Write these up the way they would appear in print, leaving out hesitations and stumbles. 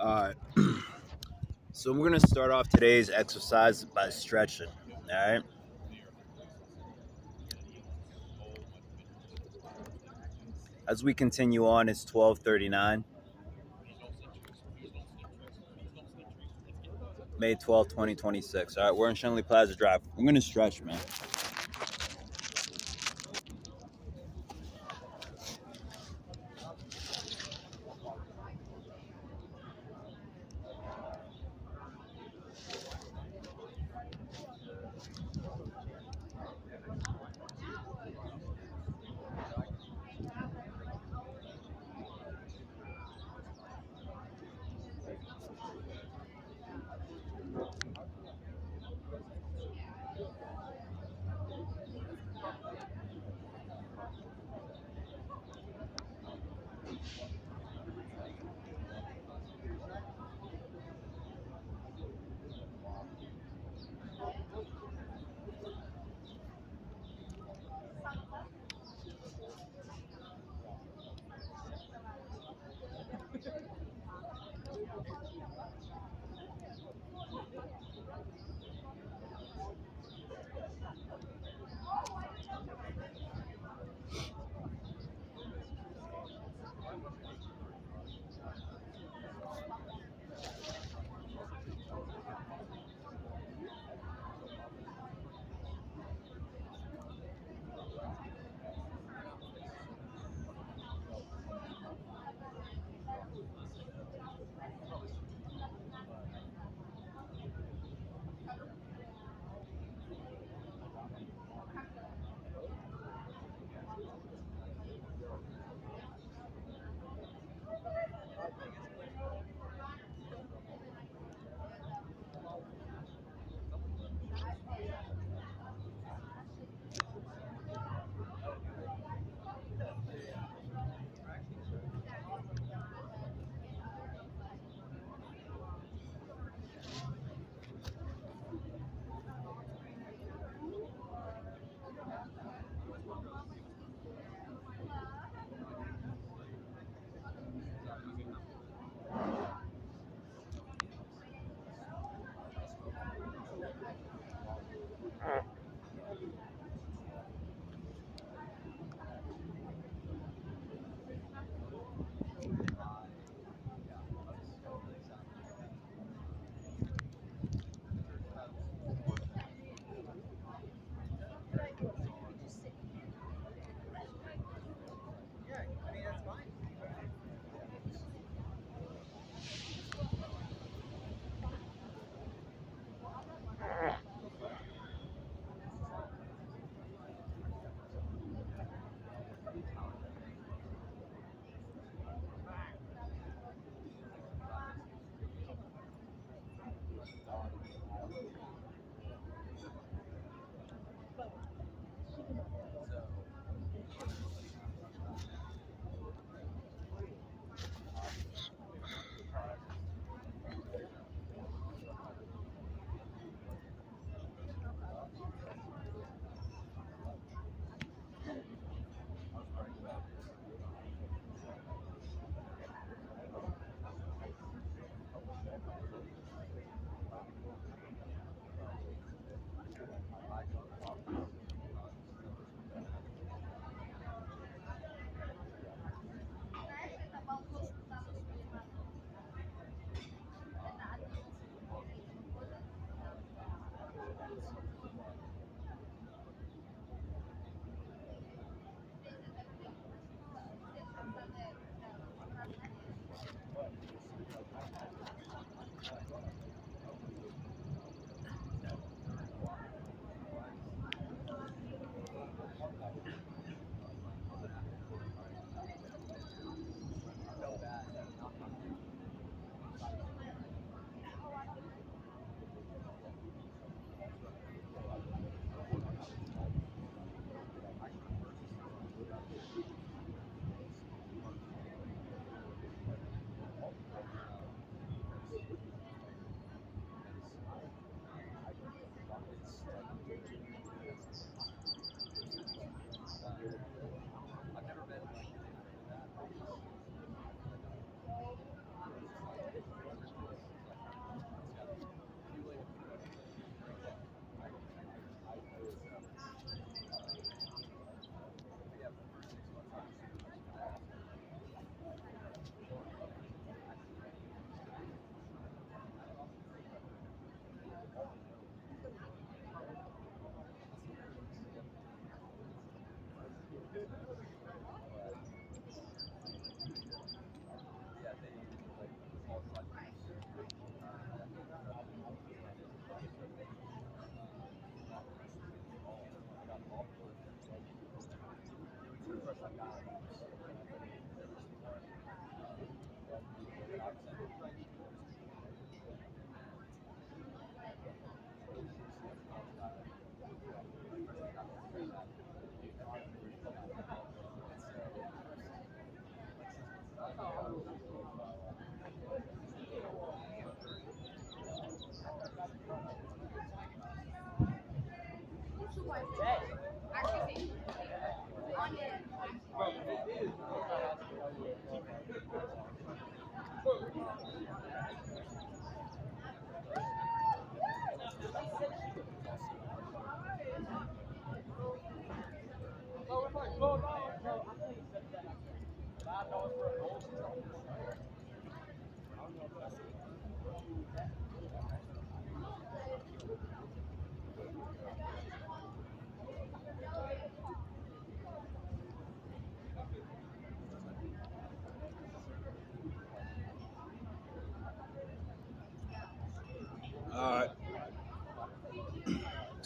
All right. So we're going to start off today's exercise by stretching. All right. As we continue on, it's 12:39, May 12th, 2026. All right. We're in Shenley Plaza Drive. I'm going to stretch, man.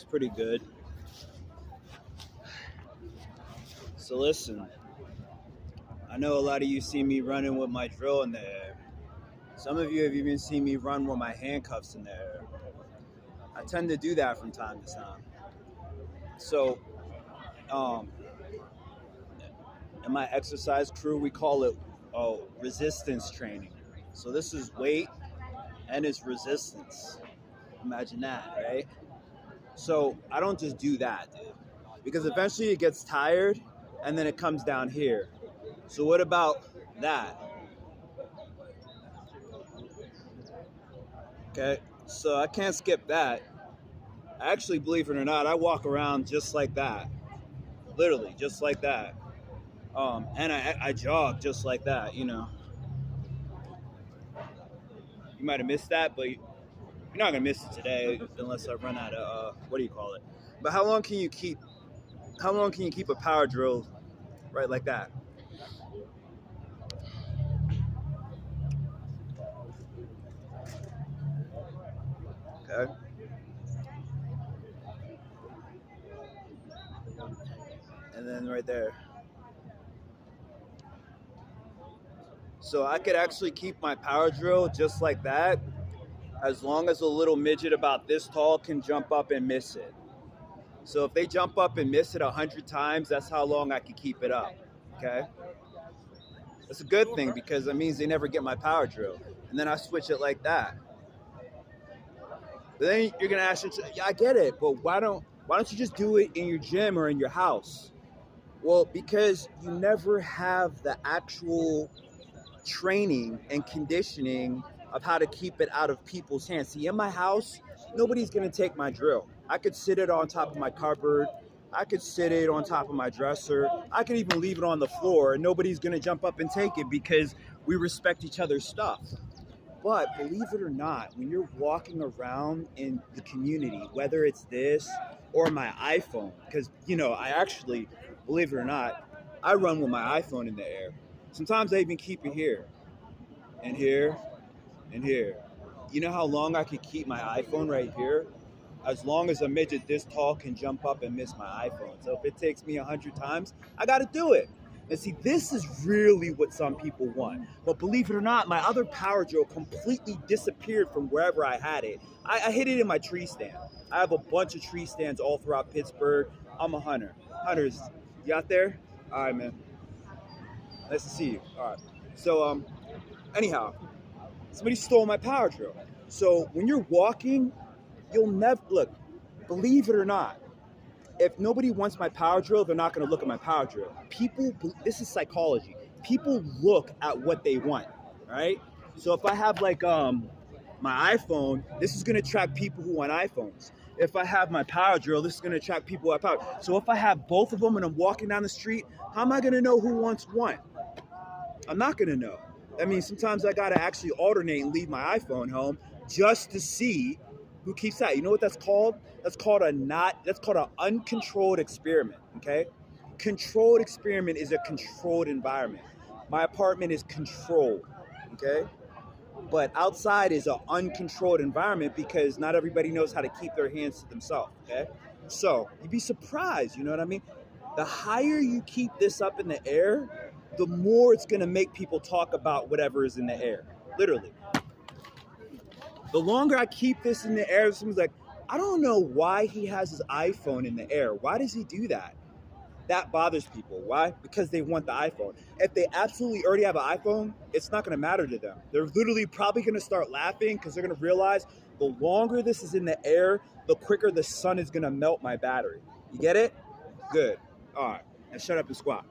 pretty good. So listen, I know a lot of you see me running with my drill in the air. Some of you have even seen me run with my handcuffs in the air. I tend to do that from time to time. So, in my exercise crew, we call it resistance training. So this is weight and it's resistance. Imagine that, right? So I don't just do that, dude, because eventually it gets tired and then it comes down here. So what about that? Okay, so I can't skip that. Actually, believe it or not, I walk around just like that, literally just like that. And I jog just like that. You might have missed that, but you're not gonna miss it today unless I run out of what do you call it? But how long can you keep? How long can you keep a power drill right like that? Okay. And then right there. So I could actually keep my power drill just like that as long as a little midget about this tall can jump up and miss it. So if they jump up and miss it 100 times, that's how long I can keep it up. Okay. That's a good thing because that means they never get my power drill. And then I switch it like that. But then you're gonna ask yourself, yeah, I get it, but why don't you just do it in your gym or in your house? Well, because you never have the actual training and conditioning of how to keep it out of people's hands. See, in my house, nobody's gonna take my drill. I could sit it on top of my cupboard. I could sit it on top of my dresser. I could even leave it on the floor and nobody's gonna jump up and take it because we respect each other's stuff. But believe it or not, when you're walking around in the community, whether it's this or my iPhone, because, I actually, believe it or not, I run with my iPhone in the air. Sometimes I even keep it here and here and here. You know how long I could keep my iPhone right here? As long as a midget this tall can jump up and miss my iPhone. So if it takes me 100 times, I got to do it. And see, this is really what some people want. But believe it or not, my other power drill completely disappeared from wherever I had it. I hid it in my tree stand. I have a bunch of tree stands all throughout Pittsburgh. I'm a hunter. Hunters, you out there? All right, man. Nice to see you. All right. So, anyhow, somebody stole my power drill. So when you're walking, you'll never, look, believe it or not, if nobody wants my power drill, they're not going to look at my power drill. This is psychology. People look at what they want, right? So if I have my iPhone, this is going to attract people who want iPhones. If I have my power drill, this is going to attract people who have power. So if I have both of them and I'm walking down the street, how am I going to know who wants one? I'm not going to know. I mean, sometimes I got to actually alternate and leave my iPhone home just to see who keeps that. You know what that's called? That's called an uncontrolled experiment, okay? Controlled experiment is a controlled environment. My apartment is controlled, okay? But outside is an uncontrolled environment because not everybody knows how to keep their hands to themselves, okay? So you'd be surprised, you know what I mean? The higher you keep this up in the air, the more it's gonna make people talk about whatever is in the air, literally. The longer I keep this in the air, someone's like, I don't know why he has his iPhone in the air. Why does he do that? That bothers people. Why? Because they want the iPhone. If they absolutely already have an iPhone, it's not going to matter to them. They're literally probably going to start laughing because they're going to realize the longer this is in the air, the quicker the sun is going to melt my battery. You get it? Good. All right. And shut up and squat.